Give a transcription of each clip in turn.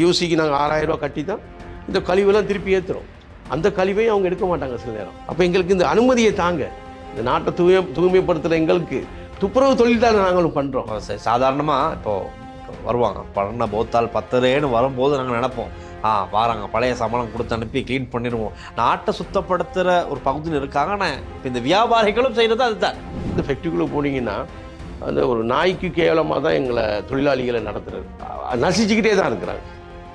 யூசிக்கு நாங்கள் 6000 ரூபா கட்டி தான் இந்த கழிவெல்லாம் திருப்பி ஏற்றுறோம். அந்த கழிவையும் அவங்க எடுக்க மாட்டாங்க சில நேரம். அப்போ எங்களுக்கு இந்த அனுமதியை தாங்க, இந்த நாட்டை தூய்மைப்படுத்துகிற எங்களுக்கு துப்புரவு தொழில் தான் நாங்களும் பண்ணுறோம். சாதாரணமாக இப்போது வருவாங்க பண்ண போத்தால் 10 வரும்போது நாங்கள் நினைப்போம், வாராங்க பழைய சம்பளம் கொடுத்து அனுப்பி க்ளீன் பண்ணிடுவோம். நாட்டை சுத்தப்படுத்துகிற ஒரு பகுதியில் இருக்காங்க. ஆனால் இப்போ இந்த வியாபாரிகளும் செய்கிறது அதுதான். இந்த ஃபேக்ட்ரிக்குள்ளே போனீங்கன்னா அந்த ஒரு நாய்க்கு கேவலமாக தான் எங்களை தொழிலாளிகளை நடத்துறது. நசிச்சுக்கிட்டே தான் இருக்கிறாங்க.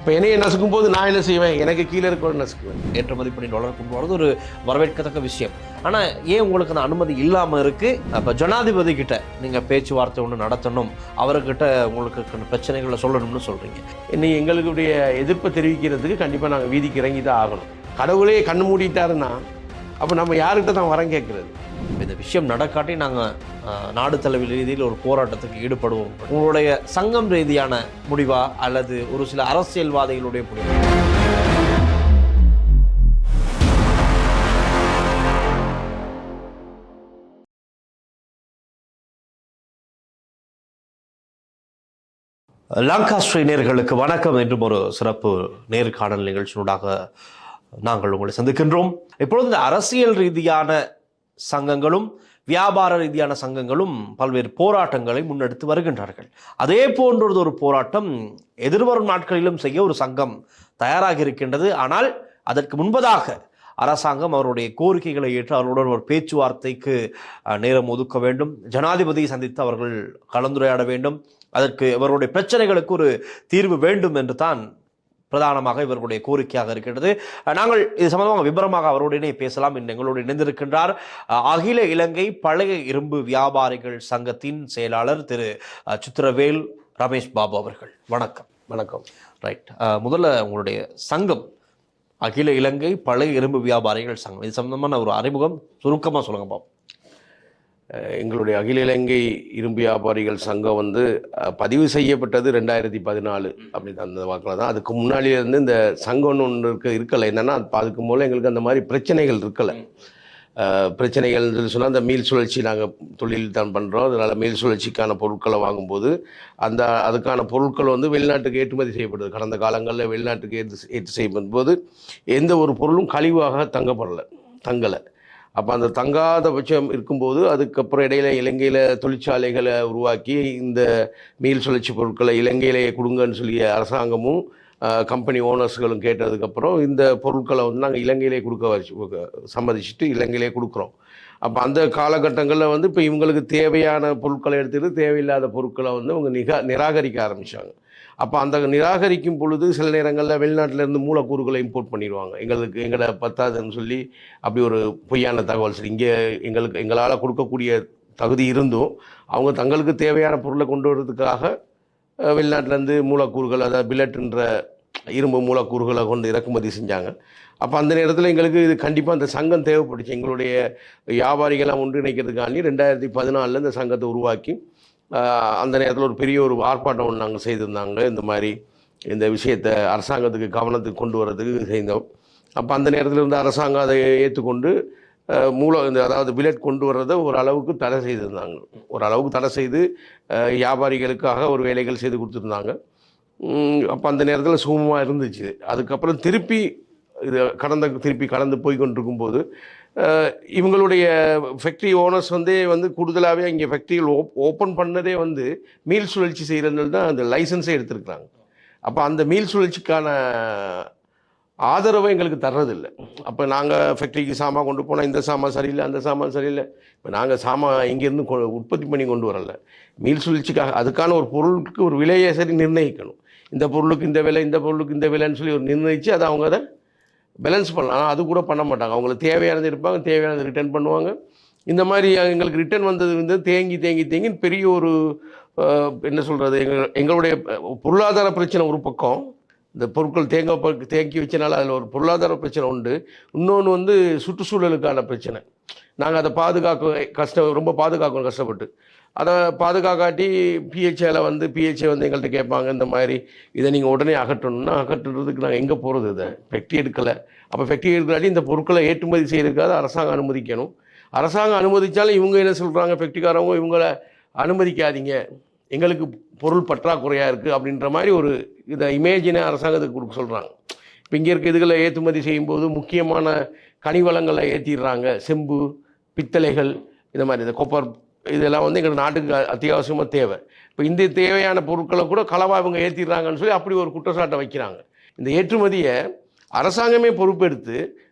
இப்போ என்னையை நசுக்கும் போது நான் என்ன செய்வேன், எனக்கு கீழே இருக்க நசுக்குவேன். ஏற்றுமதி பண்ணி டாலர் கொண்டு வரது ஒரு வரவேற்கத்தக்க விஷயம். ஆனால் ஏன் உங்களுக்கு அந்த அனுமதி இல்லாமல் இருக்குது? அப்போ ஜனாதிபதி கிட்ட நீங்கள் பேச்சுவார்த்தை ஒன்று நடத்தணும், அவர்கிட்ட உங்களுக்கு பிரச்சனைகளை சொல்லணும்னு சொல்கிறீங்க. இன்னைக்கு எங்களுடைய எதிர்ப்பை தெரிவிக்கிறதுக்கு கண்டிப்பாக நாங்கள் வீதிக்கு இறங்கி தான் ஆகணும். கடவுளே கண்ணு மூடிட்டாருன்னா அப்போ நம்ம யாருக்கிட்ட தான் வரம் கேட்குறது? இந்த விஷயம் நடக்காட்டி நாங்கள் நாடு தழுவிய ரீதியில் ஒரு போராட்டத்துக்கு ஈடுபடுவோம். உங்களுடைய சங்கம் ரீதியான முடிவா அல்லது ஒரு சில அரசியல்வாதிகளுடைய முடிவா? லாங்காஸ்ட்ரே நேயர்களுக்கு வணக்கம். என்றும் ஒரு சிறப்பு நேர்காணல் நிகழ்ச்சியூடாக நாங்கள் உங்களை சந்திக்கின்றோம். இப்பொழுது இந்த அரசியல் ரீதியான சங்கங்களும் வியாபார ரீதியான சங்கங்களும் பல்வேறு போராட்டங்களை முன்னெடுத்து வருகின்றார்கள். அதே போன்றொரு ஒரு போராட்டம் எதிர்வரும் நாட்களிலும் செய்ய ஒரு சங்கம் தயாராக இருக்கின்றது. ஆனால் அதற்கு முன்பதாக அரசாங்கம் அவருடைய கோரிக்கைகளை ஏற்று அவர்களுடன் ஒரு பேச்சுவார்த்தைக்கு நேரம் ஒதுக்க வேண்டும். ஜனாதிபதியை சந்தித்து அவர்கள் கலந்துரையாட வேண்டும். அதற்கு இவருடைய பிரச்சனைகளுக்கு ஒரு தீர்வு வேண்டும் என்று தான் பிரதானமாக இவர்களுடைய கோரிக்கையாக இருக்கின்றது. நாங்கள் இது சம்பந்தமாக விபரமாக அவருடனே பேசலாம். எங்களோடு இணைந்திருக்கின்றார் அகில இலங்கை பழைய இரும்பு வியாபாரிகள் சங்கத்தின் செயலாளர் திரு சித்திரவேல் ரமேஷ் பாபு அவர்கள். வணக்கம். வணக்கம். ரைட், முதல்ல உங்களுடைய சங்கம் அகில இலங்கை பழைய இரும்பு வியாபாரிகள் சங்கம், இது சம்பந்தமான ஒரு அறிமுகம் சுருக்கமாக சொல்லுங்க பாபு. எங்களுடைய அகில இலங்கை இரும்பு வியாபாரிகள் சங்கம் பதிவு செய்யப்பட்டது 2014 அப்படி அந்த வாக்கில் தான். அதுக்கு முன்னாடியிலேருந்து இந்த சங்கம் ஒன்று இருக்கலை. என்னென்னா அதுக்கு மூலம் எங்களுக்கு அந்த மாதிரி பிரச்சனைகள் இருக்கலை. பிரச்சனைகள் சொன்னால் அந்த மீள் சுழற்சி நாங்கள் தொழில் தான் பண்ணுறோம். அதனால் மீள் சுழற்சிக்கான பொருட்களை வாங்கும்போது அதுக்கான பொருட்கள் வெளிநாட்டுக்கு ஏற்றுமதி செய்யப்படுது. கடந்த காலங்களில் வெளிநாட்டுக்கு ஏற்று செய்யும் போது எந்த ஒரு பொருளும் கழிவாக தங்கலை. அப்போ அந்த தங்காத பட்சம் இருக்கும்போது அதுக்கப்புறம் இடையில இலங்கையில் தொழிற்சாலைகளை உருவாக்கி இந்த மீள் சுழற்சி பொருட்களை இலங்கையிலேயே கொடுங்கன்னு சொல்லி அரசாங்கமும் கம்பெனி ஓனர்ஸ்களும் கேட்டதுக்கப்புறம் இந்த பொருட்களை நாங்கள் இலங்கையிலே சம்மதிச்சுட்டு இலங்கையிலே கொடுக்குறோம். அப்போ அந்த காலகட்டங்களில் இப்போ இவங்களுக்கு தேவையான பொருட்களை எடுத்துகிட்டு தேவையில்லாத பொருட்களை அவங்க நிராகரிக்க ஆரம்பித்தாங்க. அப்போ அந்த நிராகரிக்கும் பொழுது சில நேரங்களில் வெளிநாட்டிலேருந்து மூலக்கூறுகளை இம்போர்ட் பண்ணிடுவாங்க. எங்களை பத்தாதுன்னு சொல்லி அப்படி ஒரு பொய்யான தகவல் சரி. இங்கே எங்களால் கொடுக்கக்கூடிய தகுதி இருந்தும் அவங்க தங்களுக்கு தேவையான பொருளை கொண்டு வரதுக்காக வெளிநாட்டிலேருந்து மூலக்கூறுகள், அதாவது பில்லட்ன்ற இரும்பு மூலக்கூறுகளை கொண்டு இறக்குமதி செஞ்சாங்க. அப்போ அந்த நேரத்தில் எங்களுக்கு இது கண்டிப்பாக அந்த சங்கம் தேவைப்பட்டுச்சு. எங்களுடைய வியாபாரிகளாம் ஒன்றிணைக்கிறதுக்காண்டி 2014 இந்த சங்கத்தை உருவாக்கி அந்த நேரத்தில் ஒரு பெரிய ஒரு ஆர்ப்பாட்டம் ஒன்று நாங்கள் செய்திருந்தாங்க. இந்த மாதிரி இந்த விஷயத்தை அரசாங்கத்துக்கு கவனத்துக்கு கொண்டு வரதுக்கு செய்தோம். அப்போ அந்த நேரத்தில் இருந்து அரசாங்கம் அதை ஏற்றுக்கொண்டு அதாவது பில்லட் கொண்டு வர்றதை ஓரளவுக்கு தடை செய்திருந்தாங்க. ஓரளவுக்கு தடை செய்து வியாபாரிகளுக்காக ஒரு வேலைகள் செய்து கொடுத்துருந்தாங்க. அப்போ அந்த நேரத்தில் சுகமாக இருந்துச்சு. அதுக்கப்புறம் திருப்பி கடந்து போய் கொண்டிருக்கும்போது இவங்களுடைய ஃபேக்ட்ரி ஓனர்ஸ் கூடுதலாகவே இங்கே ஃபேக்ட்ரிகள் ஓப்பன் பண்ணதே மீள் சுழற்சி செய்கிறதுனால தான் அந்த லைசன்ஸே எடுத்திருக்கிறாங்க. அப்போ அந்த மீள் சுழற்சிக்கான ஆதரவை எங்களுக்கு தர்றதில்லை. அப்போ நாங்கள் ஃபேக்ட்ரிக்கு சாமான் கொண்டு போனால் இந்த சாமான் சரியில்லை, அந்த சாமான் சரியில்லை. இப்போ நாங்கள் சாமான் இங்கேருந்து உற்பத்தி பண்ணி கொண்டு வரல. மீள் சுழற்சிக்காக அதுக்கான ஒரு பொருளுக்கு ஒரு விலையை சரி நிர்ணயிக்கணும். இந்த பொருளுக்கு இந்த விலை, இந்த பொருளுக்கு இந்த விலைன்னு சொல்லி ஒரு நிர்ணயித்து அதை அவங்க அதை பேலன்ஸ் பண்ணலாம். ஆனால் அது கூட பண்ண மாட்டாங்க. அவங்களுக்கு தேவையானது இருப்பாங்க, தேவையானது ரிட்டர்ன் பண்ணுவாங்க. இந்த மாதிரி எங்களுக்கு ரிட்டர்ன் வந்தது தேங்கி பெரிய ஒரு என்ன சொல்கிறது, எங்களுடைய பொருளாதார பிரச்சனை ஒரு பக்கம். இந்த பொருட்கள் தேங்கி வச்சனால அதில் ஒரு பொருளாதார பிரச்சனை உண்டு. இன்னொன்று சுற்றுச்சூழலுக்கான பிரச்சனை. நாங்கள் அதை ரொம்ப பாதுகாக்கணும் கஷ்டப்பட்டு. அதை பாதுகாக்காட்டி பிஹெச்ஏல பிஹெச்ஏ எங்கள்கிட்ட கேட்பாங்க, இந்த மாதிரி இதை நீங்கள் உடனே அகற்றுறதுக்கு நாங்கள் எங்கே போகிறது? இதை ஃபேக்ட்ரி எடுக்கலை. அப்போ ஃபேக்ட்ரி எடுக்கிறாட்டி இந்த பொருட்களை ஏற்றுமதி செய்யறதுக்காக அரசாங்கம் அனுமதிக்கணும். அரசாங்கம் அனுமதித்தாலும் இவங்க என்ன சொல்கிறாங்க, ஃபேக்ட்ரிக்காரவங்க இவங்களை அனுமதிக்காதீங்க, எங்களுக்கு பொருள் பற்றாக்குறையாக இருக்குது அப்படின்ற மாதிரி ஒரு இதை இமேஜினை அரசாங்கத்துக்கு கொடுக்க சொல்கிறாங்க. இப்போ இங்கே இருக்க இதுகளை ஏற்றுமதி செய்யும்போது முக்கியமான கனிவளங்களை ஏற்றிடுறாங்க. செம்பு, பித்தளைகள், இந்த மாதிரி இந்த கொப்பர், இதெல்லாம் வந்து எங்கள் நாட்டுக்கு அத்தியாவசியமாக தேவை. இப்போ இந்த தேவையான பொருட்களை கூட களவாக இவங்க ஏற்றிடுறாங்கன்னு சொல்லி அப்படி ஒரு குற்றச்சாட்டை வைக்கிறாங்க. இந்த ஏற்றுமதியை அரசாங்கமே பொறுப்பெடுத்து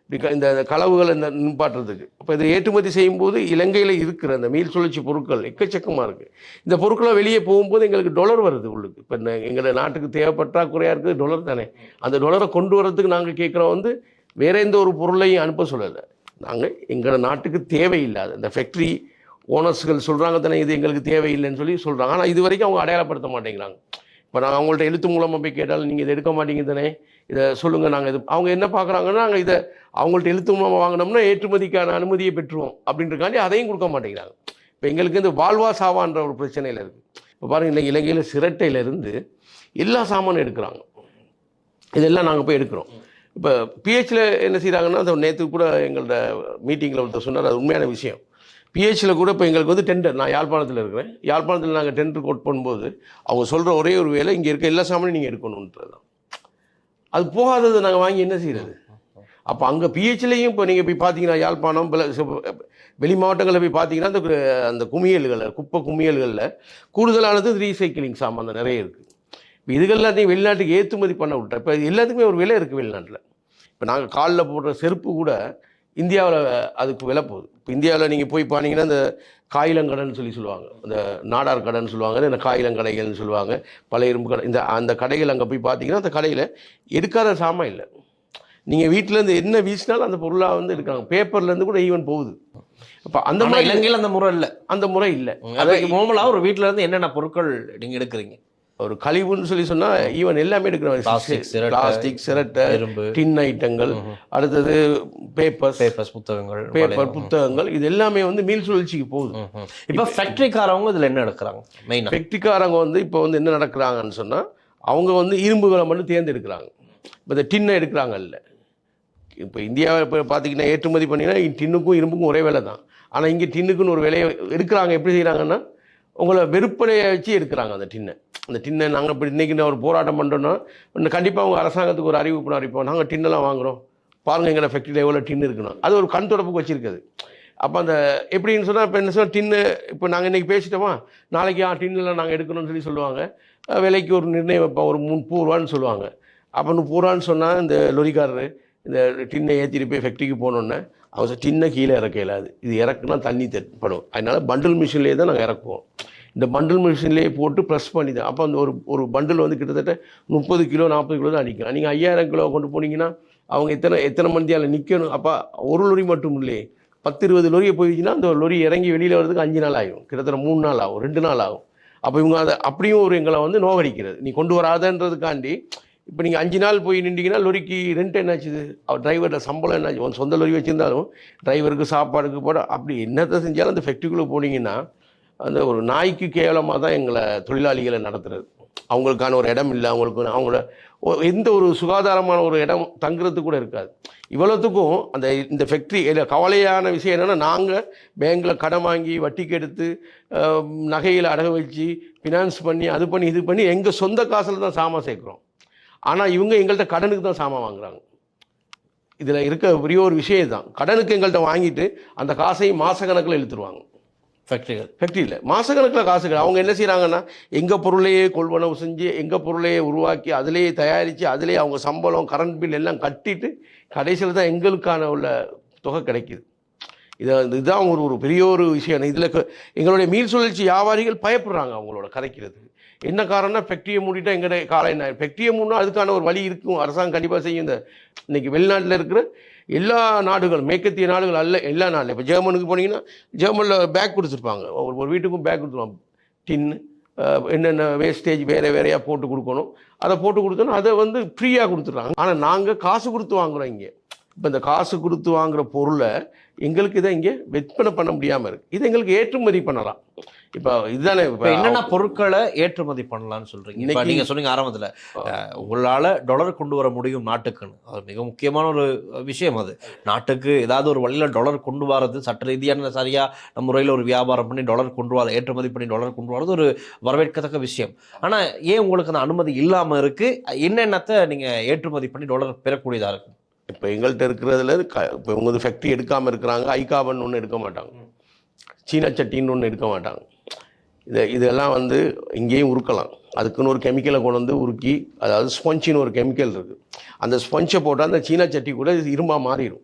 இந்த களவுகளை நிப்பாட்டுறதுக்கு. இப்போ இதை ஏற்றுமதி செய்யும்போது இலங்கையில் இருக்கிற அந்த மீள் சுழற்சி பொருட்கள் எக்கச்சக்கமாக இருக்குது. இந்த பொருட்களை வெளியே போகும்போது எங்களுக்கு டொலர் வருது உள்ளுக்கு. இப்போ எங்கள் நாட்டுக்கு தேவைப்பற்றாக்குறையாக இருக்குது டொலர் தானே. அந்த டொலரை கொண்டு வரதுக்கு நாங்கள் கேட்குறோம் வந்து வேற எந்த ஒரு பொருளையும் அனுப்ப சொல்லலை. நாங்கள் எங்கள் நாட்டுக்கு தேவையில்லாத இந்த ஃபேக்ட்ரி ஓனர்ஸ்கள் சொல்கிறாங்க தானே இது எங்களுக்கு தேவையில்லைன்னு சொல்லி சொல்கிறாங்க. ஆனால் இது வரைக்கும் அவங்க அடையாளப்படுத்த மாட்டேங்கிறாங்க. இப்போ நாங்கள் அவங்கள்ட்ட எழுத்து மூலமாக போய் கேட்டாலும் நீங்கள் இதை எடுக்க மாட்டீங்க தானே, இதை சொல்லுங்கள், நாங்கள் இது அவங்க என்ன பார்க்குறாங்கன்னா நாங்கள் இதை அவங்கள்ட்ட எழுத்து மூலமாக வாங்கினோம்னா ஏற்றுமதிக்கான அனுமதியை பெற்றுவோம் அப்படின்றக்காண்டி அதையும் கொடுக்க மாட்டேங்கிறாங்க. இப்போ எங்களுக்கு இந்த வாழ்வா சாவான்ற ஒரு பிரச்சனையில் இருக்குது. இப்போ பாருங்கள், இன்றைக்கி இலங்கையில் சிரட்டையிலேருந்து எல்லா சாமானும் எடுக்கிறாங்க. இதெல்லாம் நாங்கள் போய் எடுக்கிறோம். இப்போ பிஹெச்சில் என்ன செய்கிறாங்கன்னா, அந்த நேற்று கூட எங்களோட மீட்டிங்கில் ஒருத்தர் சொன்னார், அது உண்மையான விஷயம். பிஹெச்சில் கூட இப்போ எங்களுக்கு வந்து டெண்டர், நான் யாழ்ப்பாணத்தில் இருக்கிறேன், யாழ்ப்பாணத்தில் நாங்கள் டெண்டர் கோட் பண்ணும்போது அவங்க சொல்கிற ஒரே ஒரு வேலை இங்கே இருக்க எல்லா சாமானும் நீங்கள் எடுக்கணுன்றது தான். அது போகாததை நாங்கள் வாங்கி என்ன செய்கிறது? அப்போ அங்கே பிஹெச்லேயும் இப்போ நீங்கள் போய் பார்த்தீங்கன்னா யாழ்ப்பாணம் வெளி மாவட்டங்களில் போய் பார்த்தீங்கன்னா அந்த குமியல்களில் குப்பை குமியல்களில் கூடுதலானது ரீசைக்கிளிங் சாமான் நிறைய இருக்குது. இப்போ இதுகள் எல்லாத்தையும் வெளிநாட்டுக்கு ஏற்றுமதி பண்ண விட்டேன். இப்போ எல்லாத்துக்குமே ஒரு விலை இருக்குது வெளிநாட்டில். இப்போ நாங்கள் காலில் போடுற செருப்பு கூட இந்தியாவில் அதுக்கு விலை போகுது. இப்போ இந்தியாவில் நீங்கள் போய் பார்த்தீங்கன்னா இந்த காயிலங்கடைன்னு சொல்லுவாங்க, இந்த நாடார் கடைன்னு சொல்லுவாங்க, இந்த காயிலங்கடைகள்னு சொல்லுவாங்க, பழைய இரும்பு கடை. அந்த கடைகள் அங்கே போய் பார்த்தீங்கன்னா அந்த கடையில் எடுக்காத சாமான் இல்லை. நீங்கள் வீட்டிலேருந்து என்ன வீசினாலும் அந்த பொருளாக வந்து எடுக்காங்க. பேப்பர்லேருந்து கூட ஈவன் போகுது. அப்போ அந்த மாதிரி இலங்கையில் அந்த முறை இல்லை. அந்த முறை இல்லை. அதாவது நார்மலாக ஒரு வீட்டில் இருந்து என்னென்ன பொருட்கள் நீங்கள் எடுக்கிறீங்க? ஒரு கழிவுன்னு சொல்லி சொன்னால் ஈவன் எல்லாமே எடுக்கிறோம். பிளாஸ்டிக், சிரட்டை, டின் ஐட்டங்கள், அடுத்தது பேப்பர் புத்தகங்கள், இது எல்லாமே வந்து மீள் சுழற்சிக்கு போகுது. இப்போ ஃபேக்ட்ரிக்காரவங்க இதில் என்ன எடுக்கிறாங்க? மெயினாக ஃபேக்ட்ரிக்காரங்க வந்து இப்போ வந்து என்ன நடக்கிறாங்கன்னு சொன்னால், அவங்க வந்து இரும்புகளை மட்டும் தேர்ந்தெடுக்கிறாங்க. இப்போ இந்த டின்னை எடுக்கிறாங்க இல்லை. இப்போ இந்தியாவை இப்போ பார்த்தீங்கன்னா ஏற்றுமதி பண்ணிங்கன்னா டின்னுக்கும் இரும்புக்கும் ஒரே விலை தான். ஆனால் இங்கே டின்னுக்குன்னு ஒரு விலையை எடுக்கிறாங்க. எப்படி செய்கிறாங்கன்னா, உங்களை வெறுப்படையை வச்சு எடுக்கிறாங்க அந்த டின்னை. அந்த டின்னை நாங்கள் இப்போ இன்றைக்கி நான் ஒரு போராட்டம் பண்ணுறோன்னா கண்டிப்பாக அவங்க அரசாங்கத்துக்கு ஒரு அறிவிப்பு அறிவிப்போம், நாங்கள் டின்னெல்லாம் வாங்குகிறோம், பாருங்கள் எங்களை ஃபேக்ட்ரியில் எவ்வளோ டின்னு இருக்கணும். அது ஒரு கண் தொடப்புக்கு வச்சுருக்குது. அப்போ அந்த எப்படின்னு சொன்னால், இப்போ என்ன சொன்னால் டின்னு இப்போ நாங்கள் இன்றைக்கி பேசிட்டோமா, நாளைக்கு டின்னெலாம் நாங்கள் எடுக்கணும்னு சொல்லுவாங்க. விலைக்கு ஒரு நிர்ணயம் வைப்போம், ஒரு 30 ரூபான்னு சொல்லுவாங்க. அப்போ 30 ரூபான்னு சொன்னால் இந்த லொரிக்காரரு இந்த டின்னை ஏற்றிட்டு போய் ஃபேக்ட்ரிக்கு போனோன்னே அவங்க டின்னை கீழே இறக்க இயலாது. இது இறக்குனா தண்ணி தட்டுப்படும். அதனால் பண்டில் மிஷின்லேயே தான் நாங்கள் இறக்குவோம். இந்த பண்டில் மிஷின்லேயே போட்டு ப்ரெஸ் பண்ணி தான். அப்போ அந்த ஒரு பண்டில் வந்து கிட்டத்தட்ட 30 கிலோ 40 கிலோ தான் அடிக்கலாம். நீங்கள் 5000 கிலோ கொண்டு போனீங்கன்னா அவங்க எத்தனை மந்தியால் நிற்கணும். அப்போ ஒரு லொரி மட்டும் இல்லையே, 10-20 லொரியை போயிடுச்சுன்னா அந்த லொரி இறங்கி வெளியில் வர்றதுக்கு 5 நாள் ஆகும், கிட்டத்தட்ட 3 நாள் ஆகும், 2 நாள் ஆகும். அப்போ இவங்க அதை அப்படியும் ஒரு எங்களை வந்து நோகடிக்கிறது. நீ கொண்டு வராதன்றதுக்காண்டி இப்போ நீங்கள் 5 நாள் போய் நின்றீங்கன்னா லொரிக்கு ரெண்ட் என்னாச்சுது, அவர் டிரைவர்கிட்ட சம்பளம் என்னாச்சு, உன் சொந்த லொரி வச்சுருந்தாலும் டிரைவருக்கு சாப்பாடுக்கு போட அப்படி என்னத்தை செஞ்சாலும் அந்த ஃபேக்ட்ரிக்குள்ளே போனீங்கன்னா அந்த ஒரு நாய்க்கு கேவலமாக தான் எங்களை தொழிலாளிகளை நடத்துறது. அவங்களுக்கான ஒரு இடம் இல்லை, அவங்கள எந்த ஒரு சுகாதாரமான ஒரு இடம் தங்குறதுக்கு கூட இருக்காது. இவ்வளோத்துக்கும் இந்த ஃபேக்ட்ரி கவலையான விஷயம் என்னென்னா, நாங்கள் பேங்கில் கடன் வாங்கி வட்டிக்கு எடுத்து நகையில் அடகு வச்சு ஃபினான்ஸ் பண்ணி அது பண்ணி இது பண்ணி எங்கள் சொந்த காசில் தான் சாமான் சேர்க்குறோம். ஆனால் இவங்க எங்கள்கிட்ட கடனுக்கு தான் சாமான் வாங்குறாங்க. இதில் இருக்க பெரிய ஒரு விஷயம் தான், கடனுக்கு எங்கள்கிட்ட வாங்கிட்டு அந்த காசையும் மாதக்கணக்கில் இழுத்துருவாங்க. ஃபேக்ட்ரியில் மாதக்கணக்கில் காசுகள் அவங்க என்ன செய்கிறாங்கன்னா, எங்கள் பொருளையே கொள்வனவு செஞ்சு எங்கள் பொருளையே உருவாக்கி அதிலேயே தயாரித்து அதிலேயே அவங்க சம்பளம் கரண்ட் பில் எல்லாம் கட்டிட்டு கடைசியில் தான் எங்களுக்கான உள்ள தொகை கிடைக்கிது. இதுதான் ஒரு பெரிய ஒரு விஷயம். இதில் எங்களுடைய மீள் சுழற்சி வியாபாரிகள் பயப்படுறாங்க அவங்களோட கரைக்கிறது. என்ன காரணம்னா, ஃபேக்ட்ரியை மூடிட்டா எங்களுடைய காலம் என்ன, ஃபேக்ட்ரியை மூடினா அதுக்கான ஒரு வழி இருக்கும், அரசாங்கம் கண்டிப்பாக செய்யும். இன்றைக்கி வெளிநாட்டில் இருக்கிற எல்லா நாடுகள், மேற்கத்திய நாடுகள் அல்ல, எல்லா நாடுகள். இப்போ ஜெர்மனுக்கு போனீங்கன்னா ஜெர்மனில் பேக் கொடுத்துருப்பாங்க, ஒரு வீட்டுக்கும் பேக் கொடுத்துருவாங்க. டின்னு என்னென்ன வேஸ்டேஜ் வேறையாக போட்டு கொடுக்கணும், அதை போட்டு கொடுத்தோன்னா அதை வந்து ஃப்ரீயாக கொடுத்துட்றாங்க. ஆனால் நாங்கள் காசு கொடுத்து வாங்குகிறோம் இங்கே. இப்போ இந்த காசு கொடுத்து வாங்குகிற பொருளை எங்களுக்கு இதை இங்கே விற்பனை பண்ண முடியாமல் இருக்குது. இதை எங்களுக்கு ஏற்றுமதி பண்ணலாம். இப்போ இதுதானே இப்போ என்னென்ன பொருட்களை ஏற்றுமதி பண்ணலாம்னு சொல்றீங்க? இப்போ நீங்க சொன்னீங்க ஆரம்பத்தில் உங்களால் டாலர் கொண்டு வர முடியும் நாட்டுக்குன்னு, அது மிக முக்கியமான ஒரு விஷயம். அது நாட்டுக்கு ஏதாவது ஒரு வழியில் டாலர் கொண்டு வரது சட்ட ரீதியான சரியா நம்ம முறையில் ஒரு வியாபாரம் பண்ணி டாலர் கொண்டு வர, ஏற்றுமதி பண்ணி டாலர் கொண்டு வரது ஒரு வரவேற்கத்தக்க விஷயம். ஆனால் ஏன் உங்களுக்கு அந்த அனுமதி இல்லாமல் இருக்கு? என்னென்னத்தை நீங்க ஏற்றுமதி பண்ணி டாலர் பெறக்கூடியதா இருக்கு? இப்போ எங்கள்கிட்ட இருக்கிறதுல இப்போ உங்களது ஃபேக்ட்ரி எடுக்காமல் இருக்கிறாங்க. ஐகாபன் ஒன்று எடுக்க மாட்டாங்க, சீனா சட்டின்னு ஒன்று எடுக்க மாட்டாங்க. இதெல்லாம் வந்து இங்கேயும் உருக்கலாம். அதுக்குன்னு ஒரு கெமிக்கலை கொண்டு வந்து உருக்கி, அதாவது ஸ்பொஞ்சின்னு ஒரு கெமிக்கல் இருக்குது, அந்த ஸ்பொஞ்சை போட்டால் அந்த சீனா சட்டி கூட இரும்பாக மாறிடும்.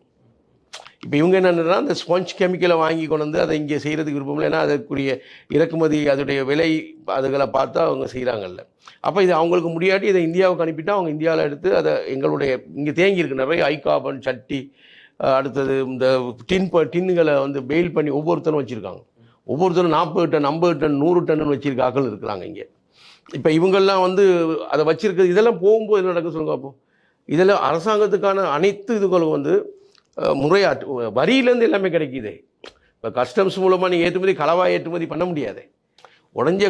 இப்போ இவங்க என்னென்னா அந்த ஸ்பொஞ்ச் கெமிக்கலை வாங்கி கொண்டு வந்து அதை இங்கே செய்கிறதுக்கு விருப்பம் இல்லை. ஏன்னா அதற்குரிய இறக்குமதி அதோடைய விலை அதுகளை பார்த்தா அவங்க செய்கிறாங்கல்ல. அப்போ இது அவங்களுக்கு முடியாட்டி இதை இந்தியாவுக்கு அனுப்பிட்டா அவங்க இந்தியாவில் எடுத்து அதை எங்களுடைய இங்கே தேங்கியிருக்கு நிறைய ஐகாபன் சட்டி, அடுத்தது இந்த டின்னுகளை வந்து பெயில் பண்ணி ஒவ்வொருத்தரும் வச்சுருக்காங்க. ஒவ்வொருத்தரும் 40 டன் 50 டன் 100 டன் வச்சிருக்க ஆக்கள் இருக்கிறாங்க இங்கே. இப்போ இவங்கெல்லாம் வந்து அதை வச்சிருக்கிறது இதெல்லாம் போகும்போது என்ன நடக்கும் சொல்லுங்க. அப்போ இதெல்லாம் அரசாங்கத்துக்கான அனைத்து இதுகளும் வந்து முறையாட்டு வரியிலேருந்து எல்லாமே கிடைக்கிது. இப்போ கஸ்டம்ஸ் மூலமாக நீங்கள் ஏற்றுமதி கலவாய் ஏற்றுமதி பண்ண முடியாது. உடஞ்ச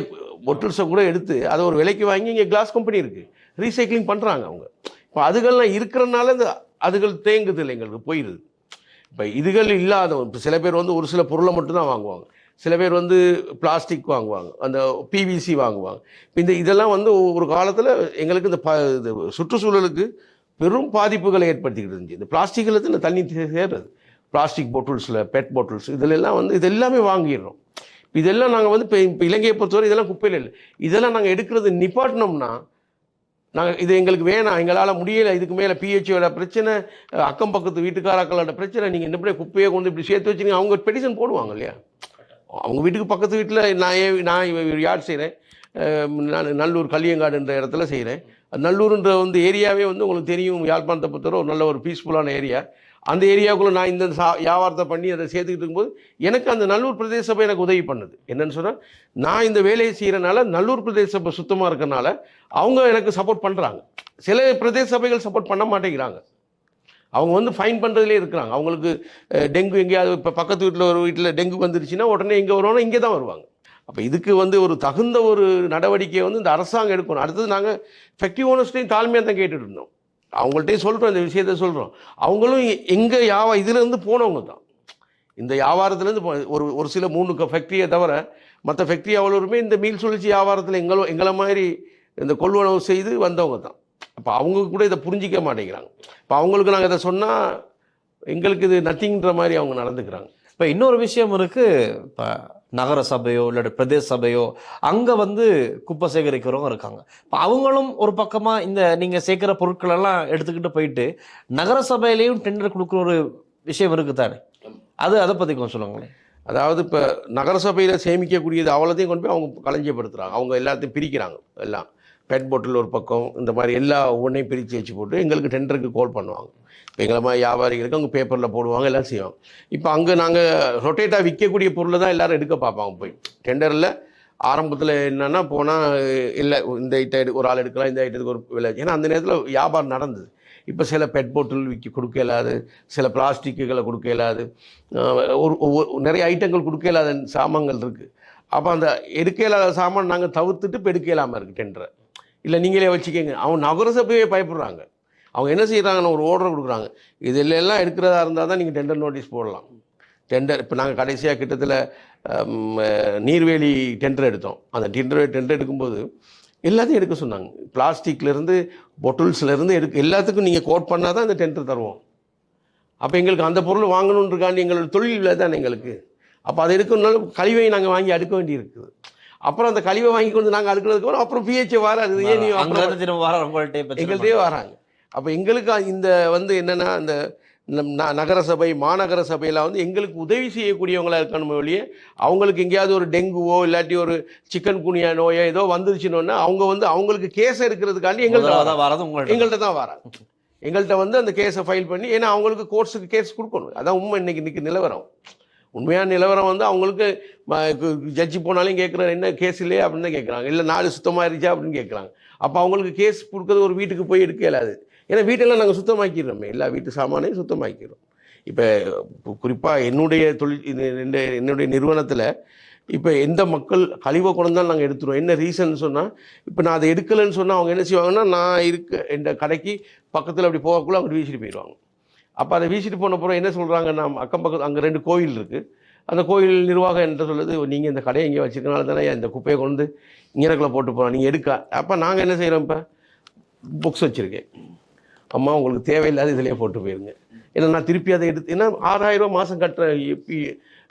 பொட்டில்ஸை கூட எடுத்து அதை ஒரு விலைக்கு வாங்கி இங்கே கிளாஸ் கம்பெனி இருக்குது, ரீசைக்ளிங் பண்ணுறாங்க அவங்க. இப்போ அதுகள்லாம் இருக்கிறனால இந்த அதுகள் தேங்குது இல்லை, எங்களுக்கு போயிடுது. இப்போ இதுகள் இல்லாத இப்போ சில பேர் வந்து ஒரு சில பொருளை மட்டும்தான் வாங்குவாங்க, சில பேர் வந்து பிளாஸ்டிக் வாங்குவாங்க, அந்த பிவிசி வாங்குவாங்க. இப்போ இதெல்லாம் வந்து ஒரு காலத்தில் எங்களுக்கு இந்த சுற்றுச்சூழலுக்கு பெரும் பாதிப்புகளை ஏற்படுத்திக்கிட்டு இருந்துச்சு. இந்த பிளாஸ்டிக்கில் இந்த தண்ணி சேர்றது, பிளாஸ்டிக் பாட்டில்ஸில் பெட் பாட்டில்ஸ் இதிலெல்லாம் வந்து இது எல்லாமே வாங்கிடுறோம். இதெல்லாம் நாங்கள் வந்து இப்போ இலங்கையை பொறுத்தவரை இதெல்லாம் குப்பையில் இல்லை. இதெல்லாம் நாங்கள் எடுக்கிறது நிப்பாட்டினோம்னா நாங்கள் இது எங்களுக்கு வேணாம், எங்களால் முடியலை, இதுக்கு மேலே பிஹெச்ஓட பிரச்சனை, அக்கம் பக்கத்து வீட்டுக்காராக்களோட பிரச்சனை, நீங்கள் இந்த மாதிரி குப்பையை கொண்டு இப்படி சேர்த்து வச்சுங்க, அவங்க பெட்டிஷன் போடுவாங்க இல்லையா. அவங்க வீட்டுக்கு பக்கத்து வீட்டில் நான் யார் செய்கிறேன், நான் நல்லூர் கல்லியங்காடுன்ற இடத்துல செய்கிறேன். நல்லூர்ன்ற வந்து ஏரியாவே வந்து உங்களுக்கு தெரியும், யாழ்ப்பாணத்தை பொறுத்தவரை ஒரு நல்ல ஒரு பீஸ்ஃபுல்லான ஏரியா. அந்த ஏரியாவுக்குள்ளே நான் இந்த வியாபாரத்தை பண்ணி அதை சேர்த்துக்கிட்டு இருக்கும்போது எனக்கு அந்த நல்லூர் பிரதேச சபை எனக்கு உதவி பண்ணுது. என்னன்னு சொன்னால், நான் இந்த வேலையை செய்கிறனால நல்லூர் பிரதேச சபை சுத்தமாக இருக்கனால அவங்க எனக்கு சப்போர்ட் பண்ணுறாங்க. சில பிரதேச சபைகள் சப்போர்ட் பண்ண மாட்டேங்கிறாங்க, அவங்க வந்து ஃபைன் பண்ணுறதுலே இருக்கிறாங்க. அவங்களுக்கு டெங்கு எங்கேயாவது இப்போ பக்கத்து வீட்டில் ஒரு வீட்டில் டெங்கு வந்துருச்சுன்னா உடனே எங்கே வருவாங்கன்னா இங்கே தான் வருவாங்க. அப்போ இதுக்கு வந்து ஒரு தகுந்த ஒரு நடவடிக்கையை வந்து இந்த அரசாங்கம் எடுக்கணும். அடுத்தது நாங்கள் ஃபேக்ட்ரி ஓனர்ஸ்டையும் தாழ்மையாக தான் கேட்டுட்டு இருந்தோம், அவங்கள்ட்டையும் சொல்கிறோம், இந்த விஷயத்த சொல்கிறோம். அவங்களும் எங்கள் இதுலேருந்து போனவங்க தான், இந்த வியாபாரத்துலேருந்து ஒரு சில 3 ஃபேக்ட்ரியை தவிர மற்ற ஃபேக்ட்ரி அவ்வளோருமே இந்த மீள் சுழற்சி வியாபாரத்தில் எங்களை மாதிரி இந்த கொள்வனவு செய்து வந்தவங்க தான். அப்போ அவங்க கூட இதை புரிஞ்சிக்க மாட்டேங்கிறாங்க. இப்போ அவங்களுக்கு நாங்கள் இதை சொன்னால் எங்களுக்கு இது நத்திங்கிற மாதிரி அவங்க நடந்துக்கிறாங்க. இப்போ இன்னொரு விஷயம் இருக்குது, இப்போ நகர சபையோ இல்லாட்டி பிரதேச சபையோ அங்கே வந்து குப்பை சேகரிக்கிறவங்க இருக்காங்க. இப்போ அவங்களும் ஒரு பக்கமாக இந்த நீங்கள் சேர்க்குற பொருட்களெல்லாம் எடுத்துக்கிட்டு போயிட்டு நகர சபையிலையும் டெண்டர் கொடுக்குற ஒரு விஷயம் இருக்குது தானே, அதை பற்றி கொஞ்சம் சொல்லுங்களேன். அதாவது இப்போ நகர சபையில் சேமிக்கக்கூடியது அவ்வளோத்தையும் கொண்டு போய் அவங்க களஞ்சியப்படுத்துகிறாங்க, அவங்க எல்லாத்தையும் பிரிக்கிறாங்க. எல்லாம் பெட் பாட்டில் ஒரு பக்கம், இந்த மாதிரி எல்லா ஒவ்வொன்றையும் பிரித்து வச்சு போட்டு எங்களுக்கு டெண்டருக்கு கால் பண்ணுவாங்க. இப்போ எங்களை மாதிரி வியாபாரிகளுக்கு அவங்க பேப்பரில் போடுவாங்க, எல்லாம் செய்வாங்க. இப்போ அங்கே நாங்கள் ரொட்டேட்டாக விற்கக்கூடிய பொருளை தான் எல்லோரும் எடுக்க பார்ப்பாங்க. போய் டெண்டரில் ஆரம்பத்தில் என்னென்னா போனால் இல்லை இந்த ஐட்டம் ஒரு ஆள் எடுக்கலாம், இந்த ஐட்டத்துக்கு ஒரு விலை, ஏன்னா அந்த நேரத்தில் வியாபாரம் நடந்தது. இப்போ சில பெட் பாட்டில் கொடுக்க இயலாது, சில பிளாஸ்டிக்குகளை கொடுக்க இயலாது, நிறைய ஐட்டங்கள் கொடுக்க இயலாத சாமான்கள் இருக்குது. அப்போ அந்த எடுக்க இயலாத சாமான் நாங்கள் தவிர்த்துட்டு இப்போ எடுக்க இயலாமல் இருக்குது டெண்டரை. இல்லை நீங்களே வச்சுக்கோங்க, அவங்க நகர சபையே பயப்படுறாங்க. அவங்க என்ன செய்கிறாங்கன்னு ஒரு ஆர்டர் கொடுக்குறாங்க, இதில் எல்லாம் எடுக்கிறதா இருந்தால் தான் நீங்கள் டெண்டர் நோட்டீஸ் போடலாம். டெண்டர் இப்போ நாங்கள் கடைசியாக கிட்டத்தில் நீர்வேலி டெண்டர் எடுத்தோம். அந்த டெண்டர் எடுக்கும்போது எல்லாத்தையும் எடுக்க சொன்னாங்க, பிளாஸ்டிக்லேருந்து பொட்டில்ஸ்லேருந்து எல்லாத்துக்கும் நீங்கள் கோட் பண்ணால் தான் இந்த டெண்டர் தருவோம். அப்போ எங்களுக்கு அந்த பொருள் வாங்கணுன்றக்காண்டி எங்களோட தொழில் தானே எங்களுக்கு. அப்போ அதை எடுக்கணுன்னாலும் கழிவை நாங்கள் வாங்கி அடுக்க வேண்டி இருக்குது. அப்புறம் அந்த கழிவை வாங்கி கொண்டு நாங்கள் அடுக்கிறதுக்கு அப்புறம் பிஹெச் வராது, ஏன் நீ எங்கள்கிட்டயே வராங்க. அப்போ எங்களுக்கு இந்த வந்து என்னென்னா அந்த நகர சபை மாநகர சபையில் வந்து எங்களுக்கு உதவி செய்யக்கூடியவங்களாக இருக்கணும் ஒழிய அவங்களுக்கு எங்கேயாவது ஒரு டெங்குவோ இல்லாட்டி ஒரு சிக்கன் குனியா நோயோ ஏதோ வந்துருச்சுன்னொன்னா அவங்க வந்து அவங்களுக்கு கேஸ் எடுக்கிறதுக்காண்டி எங்கள்கிட்ட தான் வராங்க. எங்கள்கிட்ட வந்து அந்த கேஸை ஃபைல் பண்ணி, ஏன்னா அவங்களுக்கு கோர்ட்ஸுக்கு கேஸ் கொடுக்கணும். அதான் உண்மை இன்னைக்கு நிலவரம். உண்மையான நிலவரம் வந்து அவங்களுக்கு ஜட்ஜி போனாலும் கேட்குற என்ன கேஸ் இல்லையே அப்படின்னு தான் கேட்குறாங்க, இல்லை நாடு சுத்தமாக இருந்துச்சா அப்படின்னு கேட்குறாங்க. அப்போ அவங்களுக்கு கேஸ் கொடுக்குறது ஒரு வீட்டுக்கு போய் எடுக்க இயலாது, ஏன்னா வீட்டெல்லாம் நாங்கள் சுத்தமாக்கிடுறோமே, எல்லா வீட்டு சாமானையும் சுத்தமாக்கிறோம். இப்போ குறிப்பாக என்னுடைய தொழில் என்னுடைய நிறுவனத்தில் இப்போ எந்த மக்கள் கழிவை கொண்டாலும் நாங்கள் எடுத்துருவோம். என்ன ரீசன் சொன்னால், இப்போ நான் அதை எடுக்கலைன்னு சொன்னால் அவங்க என்ன செய்வாங்கன்னா, நான் இந்த கடைக்கு பக்கத்தில் அப்படி போகக்குள்ள அவங்க வீசிட்டு போயிடுவாங்க. அப்போ அதை வீசிட்டு போன பிறகு என்ன சொல்கிறாங்க, நான் அக்கம் பக்கத்து அங்கே 2 கோயில் இருக்குது. அந்த கோயில் நிர்வாகம் என்ன சொல்லுது, நீங்கள் இந்த கடையை இங்கே வச்சுருக்கனால தானே இந்த குப்பையை கொண்டு இங்கனக்குள்ளே போட்டு போகிறோம், நீங்கள் எடுக்க. அப்போ நாங்கள் என்ன செய்கிறோம், இப்போ புக்ஸ் வச்சுருக்கேன், அம்மா உங்களுக்கு தேவையில்லாத இதிலே போட்டு போயிருங்க. ஏன்னா நான் திருப்பி அதை எடுத்து, ஏன்னா 6000 ரூபா மாதம் கட்டுறேன்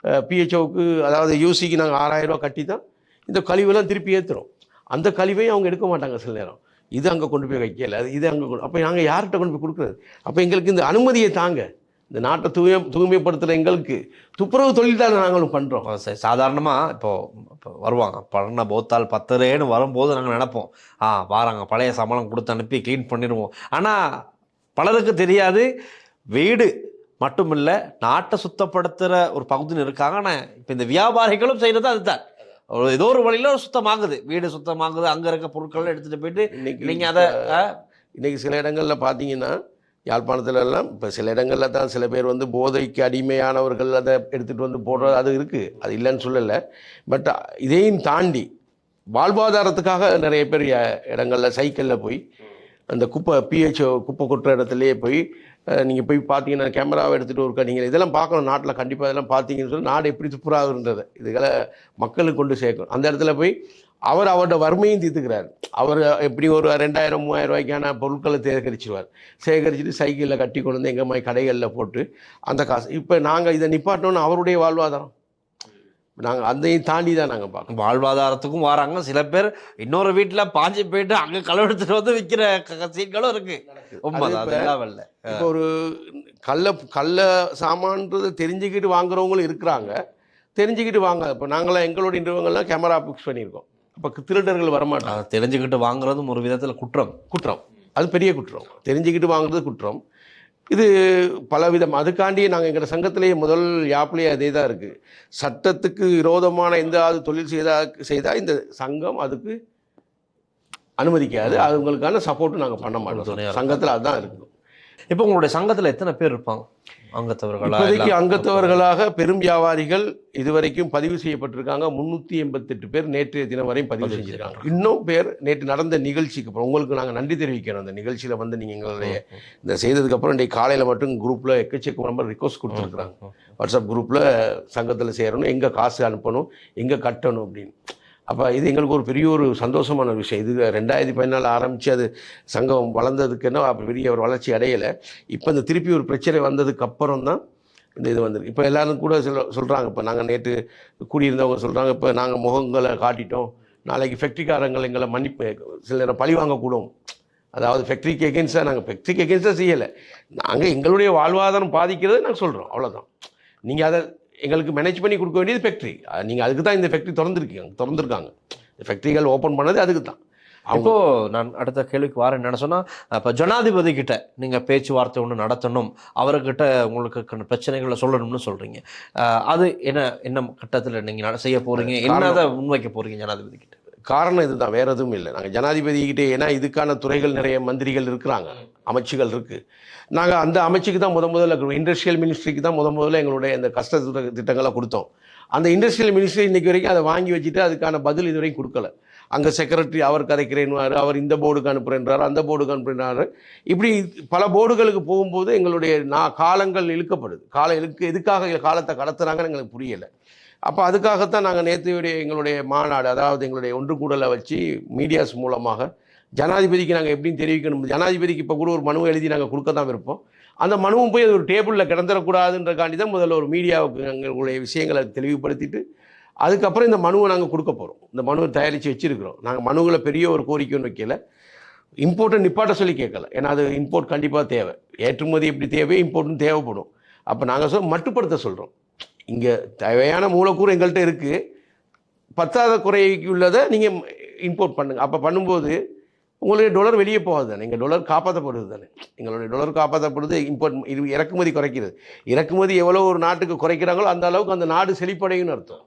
பிஹெச்ஓவுக்கு, அதாவது யூசிக்கு நாங்கள் 6000 ரூபா கட்டி தான் இந்த கழிவெல்லாம் திருப்பி ஏற்றுறோம். அந்த கழிவையும் அவங்க எடுக்க மாட்டாங்க சில நேரம். இது அங்கே கொண்டு போய் வைக்கல, அது இது அங்கே அப்போ நாங்கள் யார்கிட்ட கொண்டு போய் கொடுக்குறது? அப்போ எங்களுக்கு இந்த அனுமதியை தாங்க, இந்த நாட்டை தூய்மைப்படுத்துகிற எங்களுக்கு துப்புரவு தொழில் தான் நாங்களும் பண்ணுறோம். சாதாரணமாக இப்போ வருவாங்க பண்ண போத்தால் 10 வரும்போது நாங்கள் நினைப்போம், வாராங்க பழைய சம்பளம் கொடுத்து அனுப்பி க்ளீன் பண்ணிடுவோம். ஆனால் பலருக்கு தெரியாது, வீடு மட்டுமில்லை நாட்டை சுத்தப்படுத்துகிற ஒரு பகுதியில் இருக்காங்க. ஆனால் இப்போ இந்த வியாபாரிகளும் செய்கிறது அதுதான், ஏதோ ஒரு வழியில் சுத்தமாகுது, வீடு சுத்தமாகுது, அங்கே இருக்க பொருட்கள் எடுத்துகிட்டு போயிட்டு நீங்கள் அதை இன்றைக்கி சில இடங்களில் பார்த்தீங்கன்னா, யாழ்ப்பாணத்துல எல்லாம் இப்போ சில இடங்களில் தான் சில பேர் வந்து போதைக்கு அடிமையானவர்கள் அதை எடுத்துகிட்டு வந்து போடுறது அது இருக்குது, அது இல்லைன்னு சொல்லலை. பட் இதையும் தாண்டி வாழ்வாதாரத்துக்காக நிறைய பேர் இடங்களில் சைக்கிளில் போய் அந்த பிஹெச்ஓ குப்பை கொட்டுற இடத்துலையே போய் நீங்கள் போய் பார்த்தீங்கன்னா கேமராவை எடுத்துகிட்டு இருக்கா, நீங்கள் இதெல்லாம் பார்க்கணும் நாட்டில் கண்டிப்பாக இதெல்லாம் பார்த்தீங்கன்னு சொல்லி நாடு எப்படி துப்புராகுன்றது இதுகளை மக்களுக்கு கொண்டு சேர்க்கணும். அந்த இடத்துல போய் அவரோட வறுமையும் தீர்த்துக்கிறார். அவர் எப்படி ஒரு 2000-3000 ரூபாய்க்கான பொருட்களை சேகரிச்சுட்டு சைக்கிளில் கட்டி கொண்டு வந்து எங்கள் மாதிரி கடைகளில் போட்டு அந்த காசு. இப்போ நாங்கள் இதை நிப்பாட்டணும்னு அவருடைய வாழ்வாதாரம், நாங்கள் அதையும் தாண்டி தான் நாங்கள் பார்க்கணும். வாழ்வாதாரத்துக்கும் வராங்க சில பேர், இன்னொரு வீட்டில் பாஞ்சு போயிட்டு அங்கே களவெடுத்துட்டு வந்து விற்கிற சீன்களும் இருக்குது. இப்போ ஒரு கள்ள சாமான்றது தெரிஞ்சுக்கிட்டு வாங்குறவங்களும் இருக்கிறாங்க, தெரிஞ்சுக்கிட்டு வாங்க. இப்போ நாங்களாம் எங்களோட நிறுவனங்கள்லாம் கேமரா ஃபிக்ஸ் பண்ணியிருக்கோம். அப்போ திருடர்கள் வரமாட்டாங்க. தெரிஞ்சுக்கிட்டு வாங்குறதும் ஒரு விதத்தில் குற்றம், அது பெரிய குற்றம். தெரிஞ்சுக்கிட்டு வாங்குறது குற்றம். இது பலவிதம். அதுக்காண்டியே நாங்கள் எங்கள் சங்கத்திலேயே முதல் யாப்லேயே அதே தான் இருக்குது. சட்டத்துக்கு விரோதமான எந்த தொழில் செய்தால் இந்த சங்கம் அதுக்கு அனுமதிக்காது, அவங்களுக்கான சப்போர்ட்டும் நாங்கள் பண்ண மாட்டோம். சங்கத்தில் அதுதான் இருக்குது. இப்போ உங்களுடைய சங்கத்தில் எத்தனை பேர் இருப்பாங்க அங்கத்தவர்களாக? இப்போதைக்கு அங்கத்தவர்களாக பெரும் வியாபாரிகள் இதுவரைக்கும் பதிவு செய்யப்பட்டிருக்காங்க 388 பேர் நேற்றைய தினம் வரையும் பதிவு செஞ்சுருக்காங்க. இன்னும் பேர் நேற்று நடந்த நிகழ்ச்சிக்கு அப்புறம் உங்களுக்கு நாங்கள் நன்றி தெரிவிக்கிறோம். அந்த நிகழ்ச்சியில் வந்து நீங்கள் எங்களுடைய இந்த செய்ததுக்கப்புறம் இன்றைக்கு காலையில் மட்டும் குரூப்பில் எக்கச்சக்க நம்பர் ரிக்வஸ்ட் கொடுத்துருக்குறாங்க. வாட்ஸ்அப் குரூப்பில் சங்கத்தில் சேரணும், எங்கே காசு அனுப்பணும், எங்கே கட்டணும் அப்படின்னு. அப்போ இது எங்களுக்கு ஒரு பெரிய ஒரு சந்தோஷமான விஷயம். இது 2014 ஆரம்பித்து அது சங்கம் வளர்ந்ததுக்குன்னா பெரிய ஒரு வளர்ச்சி அடையலை. இப்போ இந்த திருப்பி ஒரு பிரச்சனை வந்ததுக்கு அப்புறம் தான் இந்த இது வந்திருக்கு. இப்போ எல்லோரும் கூட சொல்கிறாங்க, இப்போ நாங்கள் நேற்று கூடியிருந்தவங்க சொல்கிறாங்க, இப்போ நாங்கள் முகங்களை காட்டிட்டோம், நாளைக்கு ஃபேக்ட்ரிக்காரங்கள் எங்களை மன்னிப்பு சில நேரம் பழி வாங்கக்கூடும். அதாவது ஃபேக்ட்ரிக்கு எகென்ஸ்டாக நாங்கள் ஃபேக்ட்ரிக்கு எகென்ஸ்டாக செய்யலை, நாங்கள் எங்களுடைய வாழ்வாதாரம் பாதிக்கிறத நாங்கள் சொல்கிறோம், அவ்வளோதான். நீங்கள் அதை எங்களுக்கு மேனேஜ் பண்ணி கொடுக்க வேண்டியது ஃபேக்ட்ரி. நீங்கள் அதுக்கு தான் இந்த ஃபேக்ட்ரி திறந்துருக்காங்க. இந்த ஃபேக்ட்ரிகள் ஓப்பன் பண்ணது அதுக்கு தான். அப்போது நான் அடுத்த கேள்விக்கு வரேன். என்ன சொன்னால், இப்போ ஜனாதிபதி கிட்ட நீங்கள் பேச்சுவார்த்தை ஒன்று நடத்தணும், அவர்கிட்ட உங்களுக்கு பிரச்சனைகளை சொல்லணும்னு சொல்கிறீங்க. அது என்ன கட்டத்தில் நீங்கள் செய்ய போகிறீங்க, என்னதை முன்வைக்க போகிறீங்க ஜனாதிபதி கிட்ட? காரணம் இதுதான், வேறு எதுவும் இல்லை. நாங்கள் ஜனாதிபதிக்கிட்டே, ஏன்னா இதுக்கான துறைகள் நிறைய மந்திரிகள் இருக்கிறாங்க, அமைச்சுகள் இருக்குது. நாங்கள் அந்த அமைச்சுக்கு தான் முதல்ல இண்டஸ்ட்ரியல் மினிஸ்ட்ரிக்கு தான் முதல்ல எங்களுடைய இந்த கஷ்ட திட்டங்களை கொடுத்தோம். அந்த இண்டஸ்ட்ரியல் மினிஸ்ட்ரி இன்றைக்கி வரைக்கும் அதை வாங்கி வச்சுட்டு அதுக்கான பதில் இதுவரைக்கும் கொடுக்கல. அங்கே செக்ரட்டரி அவர் கதைக்கிறேன்வார், அவர் இந்த போர்டுக்கு அனுப்புகிறேன்றார், அந்த போர்டுக்கு அனுப்புகிறாரு. இப்படி பல போர்டுகளுக்கு போகும்போது எங்களுடைய காலங்கள் இழுக்கப்படுது. எதுக்காக காலத்தை கடத்துறாங்கன்னு எங்களுக்கு புரியலை. அப்போ அதுக்காகத்தான் நாங்கள் நேற்றையுடைய எங்களுடைய மாநாடு, அதாவது எங்களுடைய ஒன்று கூடலை வச்சு மீடியாஸ் மூலமாக ஜனாதிபதிக்கு நாங்கள் எப்படின்னு தெரிவிக்கணும். ஜனாதிபதிக்கு இப்போ கூட ஒரு மனுவை எழுதி நாங்கள் கொடுக்க தான் இருப்போம். அந்த மனுவும் போய் அது ஒரு டேபிளில் கிடந்துடக்கூடாதுன்றக்காண்டி தான் முதல்ல ஒரு மீடியாவுக்கு எங்களுடைய விஷயங்களை தெளிவுபடுத்திட்டு அதுக்கப்புறம் இந்த மனுவை நாங்கள் கொடுக்க போகிறோம். இந்த மனுவை தயாரித்து வச்சுருக்கிறோம். நாங்கள் மனுவில் பெரிய ஒரு கோரிக்கைன்னு வைக்கல, இம்போர்ட்டை நிப்பாட்ட சொல்லி கேட்கல. ஏன்னா அது இம்போர்ட் கண்டிப்பாக தேவை, ஏற்றுமதி எப்படி தேவை, இம்போர்ட்டும் தேவைப்படும். அப்போ நாங்கள் மட்டுப்படுத்த சொல்கிறோம். இங்கே தேவையான மூலக்கூறு எங்கள்கிட்ட இருக்குது, பத்தாத குறைக்கு உள்ளதை நீங்கள் இம்போர்ட் பண்ணுங்கள். அப்போ பண்ணும்போது உங்களுடைய டாலர் வெளியே போகாது தானே, எங்கள் டாலர் காப்பாற்றப்படுது தானே. எங்களுடைய டாலர் காப்பாற்றப்படுது, இம்போர்ட் இறக்குமதி குறைக்கிறது. இறக்குமதி எவ்வளோ ஒரு நாட்டுக்கு குறைக்கிறாங்களோ அந்த அளவுக்கு அந்த நாடு செழிப்படையும்னு அர்த்தம்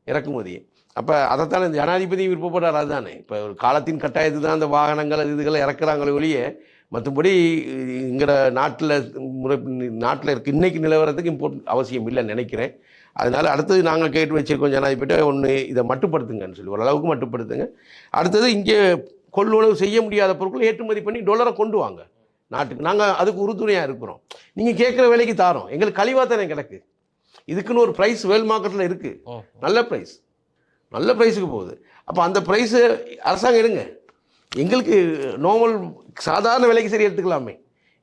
இறக்குமதியை. அப்போ அதைத்தானே இந்த ஜனாதிபதி விருப்பப்படுறாரு. அதுதானே இப்போ ஒரு காலத்தின் கட்டாயத்து தான் அந்த வாகனங்கள் இதுகளை இறக்குறாங்களே ஒழிய மற்றபடி எங்களோட நாட்டில் இருக்க இன்றைக்கி நிலவரத்துக்கு இம்போர்ட் அவசியம் இல்லைன்னு நினைக்கிறேன். அதனால் அடுத்தது நாங்கள் கேட்டு வச்சுருக்கோம் ஜனாதிபதி ஒன்று இதை மட்டுப்படுத்துங்கன்னு சொல்லி ஓரளவுக்கு மட்டுப்படுத்துங்க. அடுத்தது இங்கே கொள்வனவு செய்ய முடியாத பொருட்களை ஏற்றுமதி பண்ணி டொலரை கொண்டு வாங்க நாட்டுக்கு. நாங்கள் அதுக்கு உறுதுணையாக இருக்கிறோம். நீங்கள் கேட்குற விலைக்கு தாரோம், எங்களுக்கு கழிவாக தானே கிடக்கு. இதுக்குன்னு ஒரு ப்ரைஸ் வேர்ல்ட் மார்க்கெட்டில் இருக்குது, நல்ல ப்ரைஸுக்கு போகுது. அப்போ அந்த ப்ரைஸு அரசாங்கம் எடுங்க, எங்களுக்கு நார்மல் சாதாரண விலைக்கு சரி எடுத்துக்கலாமே,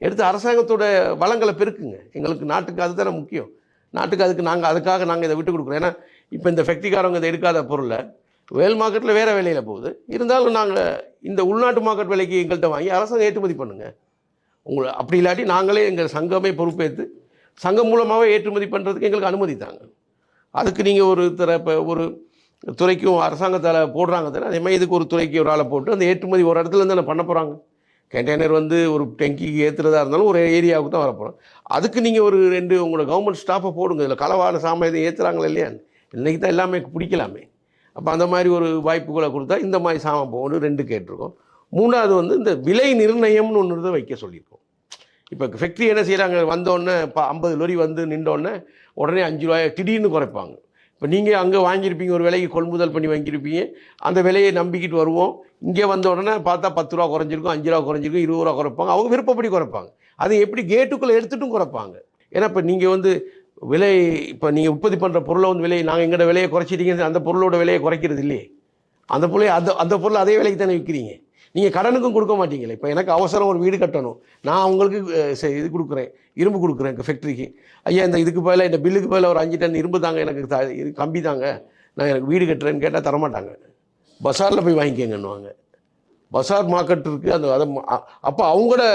எடுத்து அரசாங்கத்தோட வளங்களை பெருக்குங்க. எங்களுக்கு நாட்டுக்கு அதுதானே முக்கியம். நாட்டுக்கு அதுக்காக நாங்கள் இதை விட்டு கொடுக்குறோம். ஏன்னா இப்போ இந்த ஃபேக்ட்ரிக்காரங்க இதை எடுக்காத பொருளை வேர்ல்ட் மார்க்கெட்டில் வேறு விலையில் போகுது. இருந்தாலும் நாங்கள் இந்த உள்நாட்டு மார்க்கெட் விலைக்கு எங்கள்கிட்ட வாங்கி அரசாங்கம் ஏற்றுமதி பண்ணுங்கள். அப்படி இல்லாட்டி நாங்களே எங்கள் சங்கமே பொறுப்பேற்று சங்கம் மூலமாகவே ஏற்றுமதி பண்ணுறதுக்கு எங்களுக்கு அனுமதி தாங்க. அதுக்கு நீங்கள் இப்போ ஒரு துறைக்கும் அரசாங்கத்தால் போடுறாங்க தானே, அதேமாதிரி இதுக்கு ஒரு துறைக்கு ஒரு ஆளை போட்டு அந்த ஏற்றுமதி ஒரு இடத்துல தானே பண்ண போகிறாங்க. கண்டெய்னர் ஒரு டெங்கிக்கு ஏற்றுறதா இருந்தாலும் ஒரு ஏரியாவுக்கு தான் வரப்போகிறோம். அதுக்கு நீங்கள் ஒரு 2 உங்களோட கவர்மெண்ட் ஸ்டாஃபை போடுங்க. இதில் களவான சாமான் இதை ஏற்றுறாங்களா இல்லையா, இன்றைக்கி தான் எல்லாமே பிடிக்கலாமே. அப்போ அந்த மாதிரி ஒரு வாய்ப்புகளை கொடுத்தா இந்த மாதிரி சாமான் போகணும் 2 கேட்டிருக்கோம். 3வது இந்த விலை நிர்ணயம்னு ஒன்று வைக்க சொல்லியிருக்கோம். இப்போ ஃபேக்ட்ரி என்ன செய்கிறாங்க, வந்தோடனே 50 லொரி வந்து நின்றோடனே உடனே 5 ரூபாய் திடீர்னு குறைப்பாங்க. இப்போ நீங்கள் அங்கே வாங்கியிருப்பீங்க, ஒரு விலைக்கு கொள்முதல் பண்ணி வாங்கியிருப்பீங்க, அந்த விலையை நம்பிக்கிட்டு வருவோம். இங்கே வந்த உடனே பார்த்தா 10 ரூபா குறைஞ்சிருக்கும், 5 ரூபா குறைஞ்சிருக்கும், 20 ரூபா குறைப்பாங்க. அவங்க விருப்பப்படி குறைப்பாங்க. அது எப்படி கேட்டுக்குள்ளே எடுத்துட்டும் குறைப்பாங்க. ஏன்னா இப்போ நீங்கள் விலை, இப்போ நீங்கள் உற்பத்தி பண்ணுற பொருளை விலையை நாங்கள் எங்களோட விலையை குறைச்சிட்டீங்க, அந்த பொருளோட விலையை குறைக்கிறது இல்லையே. அந்த பொருளை அதே விலைக்கு தானே விற்கிறீங்க. நீங்கள் கடனுக்கும் கொடுக்க மாட்டீங்களே. இப்போ எனக்கு அவசரம் ஒரு வீடு கட்டணும், நான் உங்களுக்கு இது கொடுக்குறேன், இரும்பு கொடுக்குறேன் ஃபேக்ட்ரிக்கு. ஐயா இதுக்கு பதிலாக இந்த பில்லுக்கு பதிலாக ஒரு 5 டன் இரும்பு தாங்க, எனக்கு கம்பி தாங்க, நான் எனக்கு வீடு கட்டுறேன்னு கேட்டால் தரமாட்டாங்க. பஸாரில் போய் வாங்கிக்கங்கன்னுவாங்க. பஸார் மார்க்கெட் இருக்குது. அப்போ அவங்களோட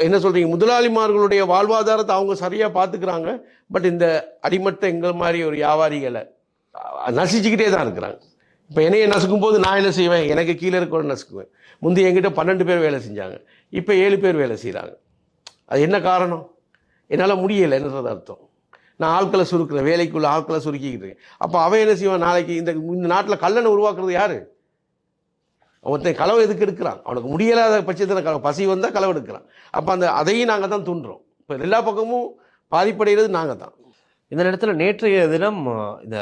என்ன சொல்கிறீங்க, முதலாளிமார்களுடைய வாழ்வாதாரத்தை அவங்க சரியாக பார்த்துக்கிறாங்க. பட் இந்த அடிமட்ட எங்கள் மாதிரி ஒரு வியாபாரிகளை நசிச்சுக்கிட்டே தான் இருக்கிறாங்க. இப்போ என்னையை நசுக்கும் போது நான் என்ன செய்வேன், எனக்கு கீழே இருக்கிற நசுக்குவேன். முந்தைய என்கிட்ட 12 பேர் வேலை செஞ்சாங்க, இப்போ 7 பேர் வேலை செய்கிறாங்க. அது என்ன காரணம், என்னால் முடியலை என்னது அர்த்தம். நான் ஆட்களை சுருக்கிறேன், வேலைக்குள்ள ஆட்களை சுருக்கிக்கிட்டு இருக்கேன். அப்போ அவன் என்ன செய்வான், நாளைக்கு இந்த நாட்டில் கல்லணை உருவாக்குறது யார்? அவன் களவு எதுக்கு எடுக்கிறான், அவனுக்கு முடியலாத பட்சத்தில் பசி வந்தால் களவு எடுக்கிறான். அப்போ அதையும் நாங்கள் தான் தூண்டுறோம். இப்போ எல்லா பக்கமும் பாதிப்படைகிறது நாங்கள் தான். இந்த நேரத்தில் நேற்றைய தினம் இந்த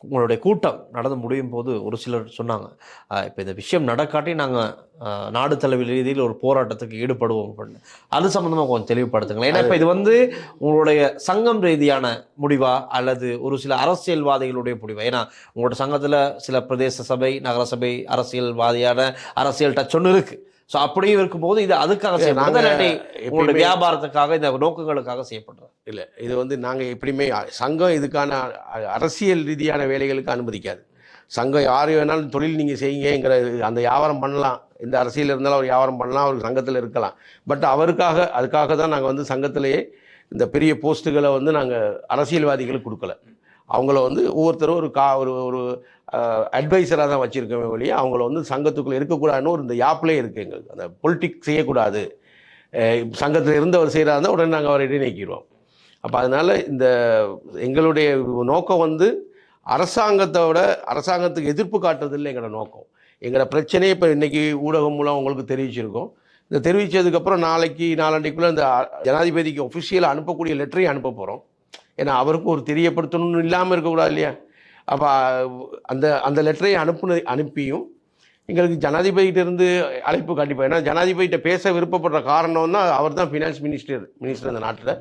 உங்களுடைய கூட்டம் நடந்து முடியும் போது ஒரு சிலர் சொன்னாங்க, இப்போ இந்த விஷயம் நடக்காட்டி நாங்கள் நாடு தழுவிய ரீதியில் ஒரு போராட்டத்துக்கு ஈடுபடுவோம் அப்படின்னு. அது சம்மந்தமாக கொஞ்சம் தெளிவுபடுத்துங்களேன். ஏன்னா இப்போ இது உங்களுடைய சங்கம் ரீதியான முடிவா அல்லது ஒரு சில அரசியல்வாதிகளுடைய முடிவா? ஏன்னா உங்களோட சங்கத்தில் சில பிரதேச சபை, நகர சபை அரசியல்வாதியான அரசியல் டச் ஒன்று இருக்குது. ஸோ அப்படியும் இருக்கும்போது இது அதுக்காக செய்யப்படுறது, உங்களுடைய வியாபாரத்துக்காக இந்த நோக்கங்களுக்காக செய்யப்படுறது இல்லை. இது நாங்கள் எப்படியுமே சங்கம் இதுக்கான அரசியல் ரீதியான வேலைகளுக்கு அனுமதிக்காது. சங்கம் யார் வேணாலும் தொழில் நீங்கள் செய்யுங்கிற அந்த வியாபாரம் பண்ணலாம், எந்த அரசியல் இருந்தாலும் அவர் வியாபாரம் பண்ணலாம், அவர் சங்கத்தில் இருக்கலாம். பட் அதுக்காக தான் நாங்கள் சங்கத்திலேயே இந்த பெரிய போஸ்ட்டுகளை நாங்கள் அரசியல்வாதிகளுக்கு கொடுக்கல. அவங்கள ஒவ்வொருத்தரும் ஒரு அட்வைசராக தான் வச்சுருக்கோமே ஒழிய அவங்கள சங்கத்துக்குள்ளே இருக்கக்கூடாதுன்னு இந்த யாப்லேயே இருக்குது. எங்களுக்கு அந்த பொலிட்டிக்ஸ் செய்யக்கூடாது, சங்கத்தில் இருந்தவர் செய்கிறாருந்தா உடனே நாங்கள் அவரை இடைநீக்கிடுவோம். அப்போ அதனால் எங்களுடைய நோக்கம் அரசாங்கத்துக்கு எதிர்ப்பு காட்டுறதில்லை எங்களோட நோக்கம். எங்களோட பிரச்சனையை இப்போ இன்றைக்கி ஊடகம் மூலம் உங்களுக்கு தெரிவிச்சிருக்கோம். இந்த தெரிவித்ததுக்கப்புறம் நாளன்றைக்குள்ளே இந்த ஜனாதிபதிக்கு ஒஃபிஷியலாக அனுப்பக்கூடிய லெட்டரையும் அனுப்ப போகிறோம். ஏன்னா அவருக்கும் ஒரு தெரியப்படுத்தணும்னு இல்லாமல் இருக்கக்கூடாது இல்லையா. அப்போ அந்த லெட்டரை அனுப்பியும் எங்களுக்கு ஜனாதிபதியிட்டேருந்து அழைப்பு கண்டிப்பாக. ஏன்னா ஜனாதிபதியிட்ட பேச விருப்பப்படுற காரணம் தான் அவர் தான் ஃபினான்ஸ் மினிஸ்டர் இந்த நாட்டில்.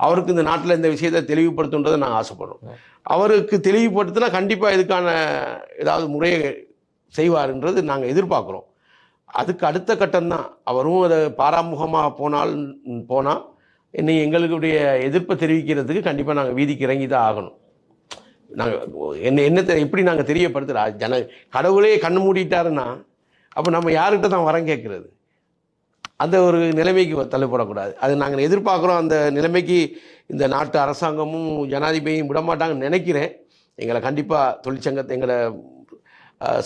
அவருக்கு இந்த நாட்டில் இந்த விஷயத்தை தெளிவுபடுத்துன்றதை நாங்கள் ஆசைப்படுறோம். அவருக்கு தெளிவுபடுத்தினா கண்டிப்பாக இதுக்கான ஏதாவது முறையை செய்வார்ன்றது நாங்கள் எதிர்பார்க்குறோம். அதுக்கு அடுத்த கட்டம்தான் அவரும் அதை பாராமுகமாக போனால் இன்னும் எங்களுடைய எதிர்ப்பை தெரிவிக்கிறதுக்கு கண்டிப்பாக நாங்கள் வீதிக்கு இறங்கி தான் ஆகணும். நாங்கள் என்னத்தை எப்படி நாங்கள் தெரியப்படுத்துகிறா, கடவுளே கண்ணு மூடிட்டாருன்னா அப்போ நம்ம யார்கிட்ட தான் வரம் கேட்குறது? அந்த ஒரு நிலைமைக்கு தள்ளப்படக்கூடாது. அது நாங்கள் எதிர்பார்க்குறோம். அந்த நிலைமைக்கு இந்த நாட்டு அரசாங்கமும் ஜனாதிபதியும் விடமாட்டாங்கன்னு நினைக்கிறேன். எங்களை கண்டிப்பாக எங்களை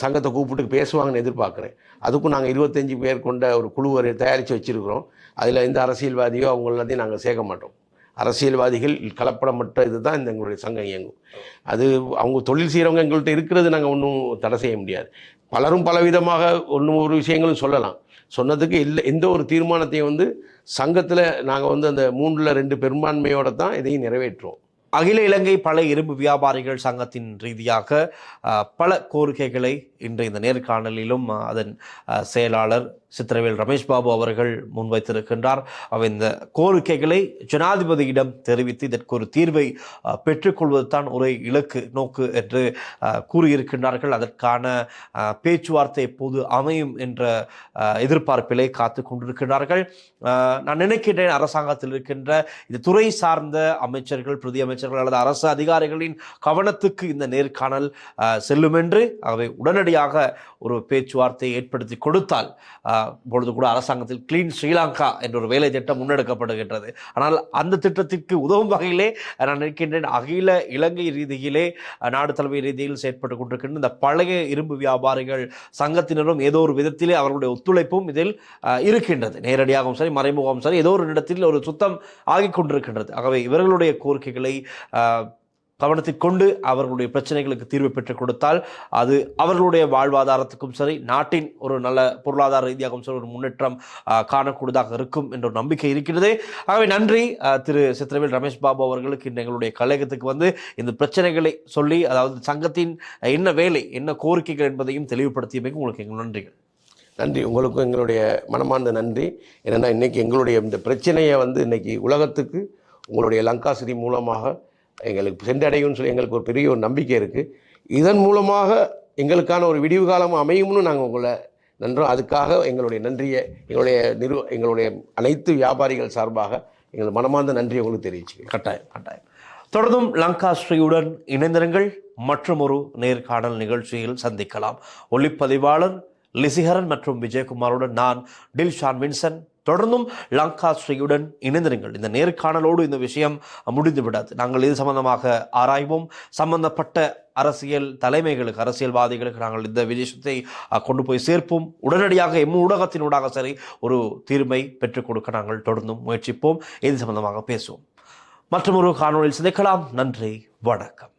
சங்கத்தை கூப்பிட்டு பேசுவாங்கன்னு எதிர்பார்க்குறேன். அதுக்கும் நாங்கள் 25 பேர் கொண்ட ஒரு குழுவை தயாரித்து வச்சுருக்கிறோம். அதில் எந்த அரசியல்வாதியோ அவங்க எல்லாத்தையும் நாங்கள் சேர்க்க மாட்டோம். அரசியல்வாதிகள் கலப்படமற்ற இது தான் எங்களுடைய சங்கம் இயங்கும். அது அவங்க தொழில் செய்கிறவங்க எங்கள்கிட்ட இருக்கிறது நாங்கள் ஒன்றும் தடை செய்ய முடியாது. பலரும் பலவிதமாக ஒரு விஷயங்களும் சொல்லலாம். சொன்னதுக்கு எந்த ஒரு தீர்மானத்தையும் சங்கத்தில் நாங்கள் அந்த 3ல் 2 பெரும்பான்மையோடு தான் இதையும் நிறைவேற்றுவோம். அகில இலங்கை பழைய இரும்பு வியாபாரிகள் சங்கத்தின் ரீதியாக பல கோரிக்கைகளை இன்று இந்த நேர்காணலிலும் அதன் செயலாளர் சித்திரவேல் ரமேஷ் பாபு அவர்கள் முன்வைத்திருக்கின்றார். இந்த கோரிக்கைகளை ஜனாதிபதியிடம் தெரிவித்து இதற்கு ஒரு தீர்வை பெற்றுக்கொள்வதுதான் ஒரே இலக்கு நோக்கு என்று கூறியிருக்கின்றார்கள். அதற்கான பேச்சுவார்த்தை எப்போது அமையும் என்ற எதிர்பார்ப்பிலே காத்து கொண்டிருக்கிறார்கள். நான் நினைக்கின்றேன் அரசாங்கத்தில் இருக்கின்ற இந்த துறை சார்ந்த அமைச்சர்கள், பிரதி அமைச்சர்கள் அல்லது அரசு அதிகாரிகளின் கவனத்துக்கு இந்த நேர்காணல் செல்லும் என்று. ஆகவே உடனடியாக ஒரு பேச்சுவார்த்தையை ஏற்படுத்தி கொடுத்தால் இப்பொழுது கூட அரசாங்கத்தில் கிளீன் ஸ்ரீலங்கா என்ற ஒரு வேலை திட்டம் முன்னெடுக்கப்படுகின்றது. ஆனால் அந்த திட்டத்திற்கு உதவும் வகையிலே நான் நினைக்கின்றேன் அகில இலங்கை ரீதியிலே நாடு தலைமை ரீதியில் செயற்பட்டுக் கொண்டிருக்கின்ற இந்த பழைய இரும்பு வியாபாரிகள் சங்கத்தினரும் ஏதோ ஒரு விதத்திலே அவர்களுடைய ஒத்துழைப்பும் இதில் இருக்கின்றது. நேரடியாகவும் சரி மறைமுகமும் சரி ஏதோ ஒரு இடத்தில் ஒரு சுத்தம் ஆகிக் கொண்டிருக்கின்றது. ஆகவே இவர்களுடைய கோரிக்கைகளை கவனத்தில் கொண்டு அவர்களுடைய பிரச்சனைகளுக்கு தீர்வு பெற்றுக் கொடுத்தால் அது அவர்களுடைய வாழ்வாதாரத்துக்கும் சரி நாட்டின் ஒரு நல்ல பொருளாதார ரீதியாகவும் சரி ஒரு முன்னேற்றம் காணக்கூடியதாக இருக்கும் என்ற ஒரு நம்பிக்கை இருக்கிறது. ஆகவே நன்றி திரு சித்திரவேல் ரமேஷ் பாபு அவர்களுக்கு இன்று எங்களுடைய கழகத்துக்கு வந்து இந்த பிரச்சனைகளை சொல்லி, அதாவது சங்கத்தின் என்ன வேலை என்ன கோரிக்கைகள் என்பதையும் தெளிவுபடுத்தியமைக்கு உங்களுக்கு எங்கள் நன்றிகள். நன்றி. உங்களுக்கும் எங்களுடைய மனமார்ந்த நன்றி. ஏன்னா இன்றைக்கி எங்களுடைய இந்த பிரச்சனையை வந்து இன்றைக்கி உலகத்துக்கு உங்களுடைய லங்காசிரி மூலமாக எங்களுக்கு சென்றடையும்னு சொல்லி எங்களுக்கு ஒரு பெரிய ஒரு நம்பிக்கை இருக்குது. இதன் மூலமாக எங்களுக்கான ஒரு விடிவு காலம் அமையும்னு நாங்கள் உங்களை நன்றோம். அதுக்காக எங்களுடைய நன்றியை எங்களுடைய அனைத்து வியாபாரிகள் சார்பாக எங்கள் மனமார்ந்த நன்றியை உங்களுக்கு தெரிவிச்சு. கட்டாயம். தொடர்ந்தும் லங்காஸ்ரீயுடன் இணைந்திருங்கள். மற்றும் ஒரு நேர்காணல் நிகழ்ச்சியில் சந்திக்கலாம். ஒளிப்பதிவாளர் லிசிஹரன் மற்றும் விஜயகுமாருடன் நான் டில்ஷான் வின்சன். தொடர்ந்தும் லங்காஸ்ரீயுடன் இணைந்திருங்கள். இந்த நேர்காணலோடு இந்த விஷயம் முடிந்து விடாது. நாங்கள் இது சம்பந்தமாக ஆராய்வோம். சம்பந்தப்பட்ட அரசியல் தலைமைகளுக்கு, அரசியல்வாதிகளுக்கு நாங்கள் இந்த விஷயத்தை கொண்டு போய் சேர்ப்போம். உடனடியாக ஊடகத்தினூடாக சரி ஒரு தீர்வை பெற்றுக் கொடுக்க நாங்கள் தொடர்ந்தும் முயற்சிப்போம். இது சம்பந்தமாக பேசுவோம். மற்றும் ஒரு காணொலியில் சந்திக்கலாம். நன்றி, வணக்கம்.